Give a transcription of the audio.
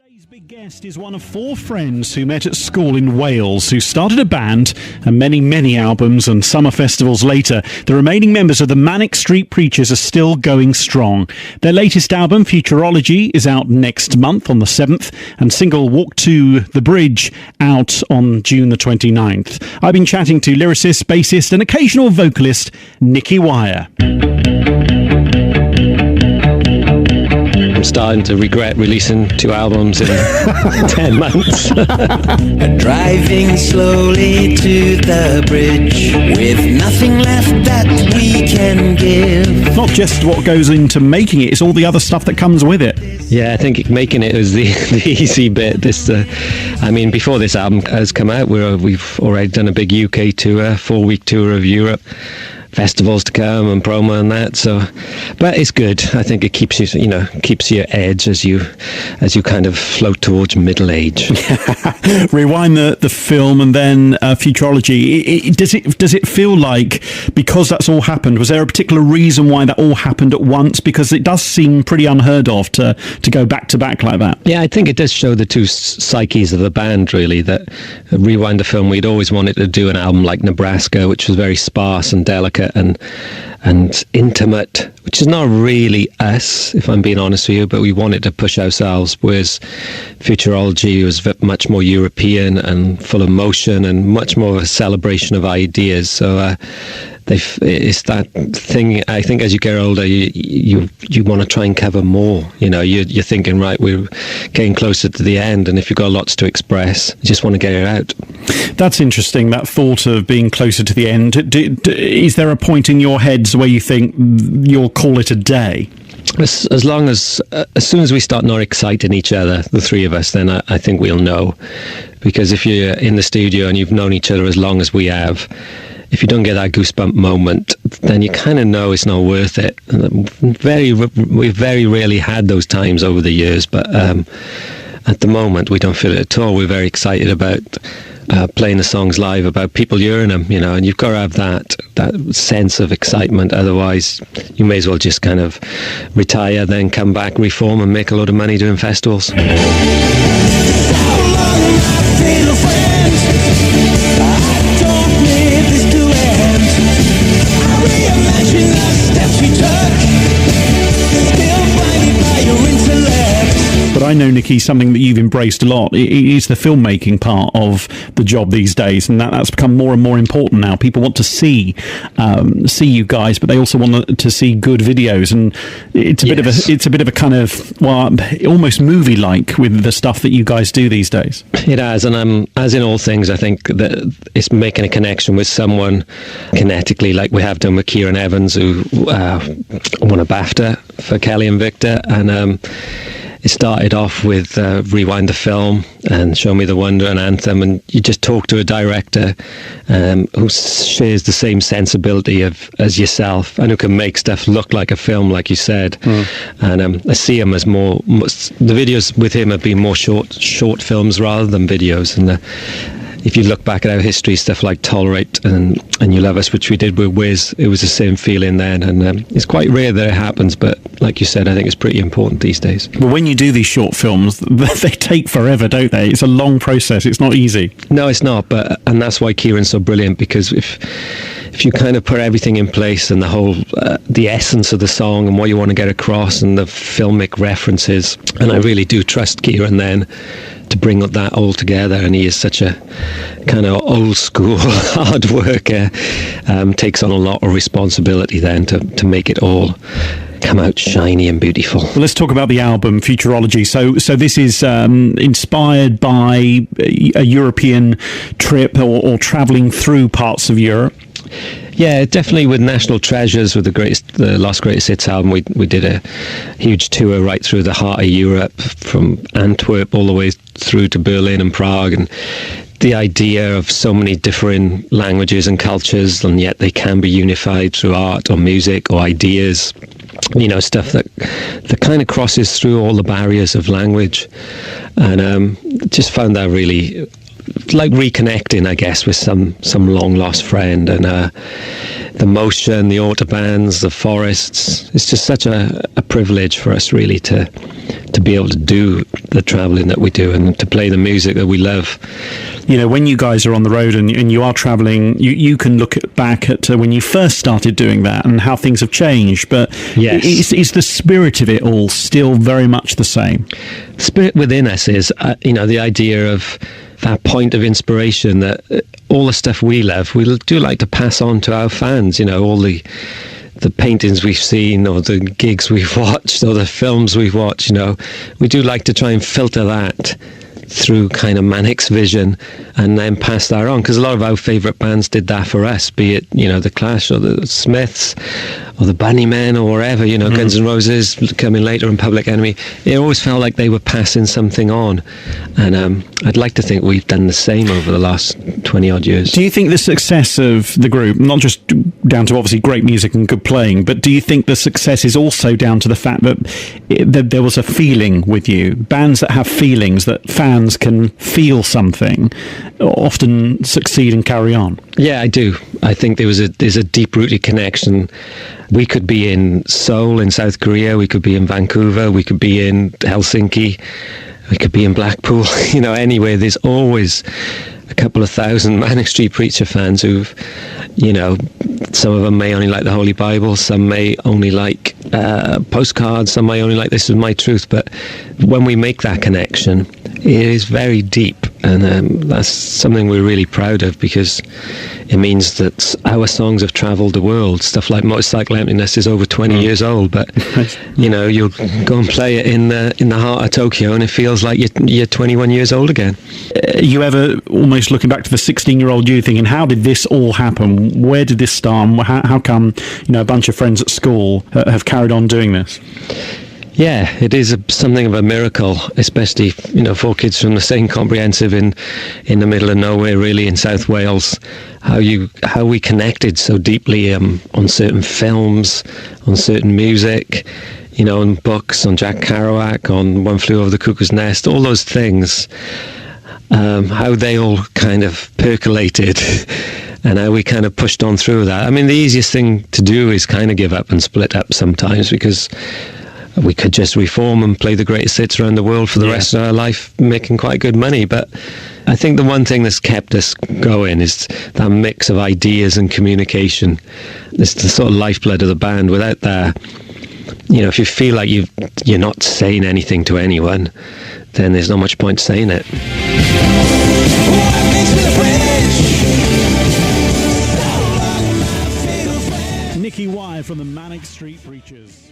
Today's big guest is one of four friends who met at school in Wales, who started a band, and many albums and summer festivals later, the remaining members of the Manic Street Preachers are still going strong. Their latest album, Futurology, is out next month on the 7th, and single Walk to the Bridge out on June the 29th. I've been chatting to lyricist, bassist and occasional vocalist Nicky. I'm starting to regret releasing 2 albums in 10 months. Driving slowly to the bridge with nothing left that we can give. Not just what goes into making it, it's all the other stuff that comes with it. Yeah, I think making it was the easy bit. Before this album has come out, we've already done a big UK tour, 4-week tour of Europe. Festivals to come and promo and that, but it's good. I think it keeps your edge as you kind of float towards middle age. Rewind the film and then Futurology. Does it feel like, because that's all happened, was there a particular reason why that all happened at once? Because it does seem pretty unheard of to go back to back like that. Yeah, I think it does show the two psyches of the band, really. That Rewind the film, we'd always wanted to do an album like Nebraska, which was very sparse and delicate and intimate, which is not really us, if I'm being honest with you, but we wanted to push ourselves, whereas Futurology was much more European and full of motion and much more a celebration of ideas. So it's that thing, I think, as you get older, you want to try and cover more. You're thinking, right, we're getting closer to the end, and if you've got lots to express, you just want to get it out. That's interesting, that thought of being closer to the end. Is there a point in your heads where you think you'll call it a day? As soon as we start not exciting each other, the three of us, then I think we'll know. Because if you're in the studio and you've known each other as long as we have, if you don't get that goosebump moment, then you kind of know it's not worth it. We've very rarely had those times over the years, but at the moment we don't feel it at all. We're very excited about playing the songs live, about people hearing them, and you've got to have that sense of excitement. Otherwise, you may as well just kind of retire, then come back, reform, and make a lot of money doing festivals. But I know, Nicky, something that you've embraced a lot is the filmmaking part of the job these days, and that's become more and more important now. People want to see you guys, but they also want to see good videos, and it's a bit of a kind of, well, almost movie-like with the stuff that you guys do these days. It has, and as in all things, I think that it's making a connection with someone kinetically, like we have done with Kieran Evans, who won a BAFTA for Kelly and Victor, and it started off with Rewind the Film and Show Me the Wonder and Anthem, and you just talk to a director who shares the same sensibility as yourself and who can make stuff look like a film, like you said. And I see him as more, the videos with him have been more short films rather than videos, and if you look back at our history, stuff like Tolerate and You Love Us, which we did with Wiz, it was the same feeling then. And it's quite rare that it happens, but like you said, I think it's pretty important these days. Well, when you do these short films, they take forever, don't they? It's a long process. It's not easy. No, it's not. And that's why Kieran's so brilliant, because if you kind of put everything in place and the whole, the essence of the song and what you want to get across and the filmic references, and I really do trust Kieran then to bring that all together, and he is such a kind of old school hard worker, takes on a lot of responsibility then to make it all come out shiny and beautiful. Well, let's talk about the album Futurology. So this is inspired by a European trip or travelling through parts of Europe. Yeah, definitely with National Treasures, with the Lost Greatest Hits album, we did a huge tour right through the heart of Europe, from Antwerp all the way through to Berlin and Prague, and the idea of so many different languages and cultures, and yet they can be unified through art or music or ideas, stuff that kind of crosses through all the barriers of language, and just found that really like reconnecting, I guess, with some long lost friend, and the motion, the autobahns, the forests. It's just such a privilege for us really to to be able to do the travelling that we do and to play the music that we love. You know, when you guys are on the road and you are travelling, you can look back at when you first started doing that and how things have changed. But yes, is the spirit of it all still very much the same? The spirit within us is, the idea of that point of inspiration, that all the stuff we love, we do like to pass on to our fans. You know, all the paintings we've seen, or the gigs we've watched, or the films we've watched, we do like to try and filter that through kind of Manic's vision and then pass that on, because a lot of our favourite bands did that for us, be it, the Clash or the Smiths or the Bunnymen or wherever, Guns N' Roses coming later and Public Enemy. It always felt like they were passing something on, and I'd like to think we've done the same over the last 20 odd years. Do you think the success of the group, not just down to obviously great music and good playing, but do you think the success is also down to the fact that there was a feeling with you? Bands that have feelings, that fans can feel something, often succeed and carry on. Yeah, I do. I think there's a deep-rooted connection. We could be in Seoul in South Korea, we could be in Vancouver, we could be in Helsinki, we could be in Blackpool, anywhere. There's always a couple of thousand Manic Street Preacher fans who've, some of them may only like the Holy Bible, some may only like postcards, some may only like This Is My Truth. But when we make that connection, it is very deep, and that's something we're really proud of, because it means that our songs have travelled the world. Stuff like Motorcycle Emptiness is over 20 years old, but you'll go and play it in the heart of Tokyo, and it feels like you're 21 years old again. You ever almost looking back to the 16-year-old you thinking, how did this all happen? Where did this start? How come a bunch of friends at school have carried on doing this? Yeah, it is something of a miracle, especially, 4 kids from the same comprehensive in the middle of nowhere, really, in South Wales. How we connected so deeply on certain films, on certain music, on books, on Jack Kerouac, on One Flew Over the Cuckoo's Nest, all those things. How they all kind of percolated and how we kind of pushed on through that. I mean, the easiest thing to do is kind of give up and split up sometimes, because we could just reform and play the greatest hits around the world for the rest of our life, making quite good money. But I think the one thing that's kept us going is that mix of ideas and communication. It's the sort of lifeblood of the band. Without that, if you feel like you're not saying anything to anyone, then there's not much point saying it. Nicky from the Manic Street Preachers.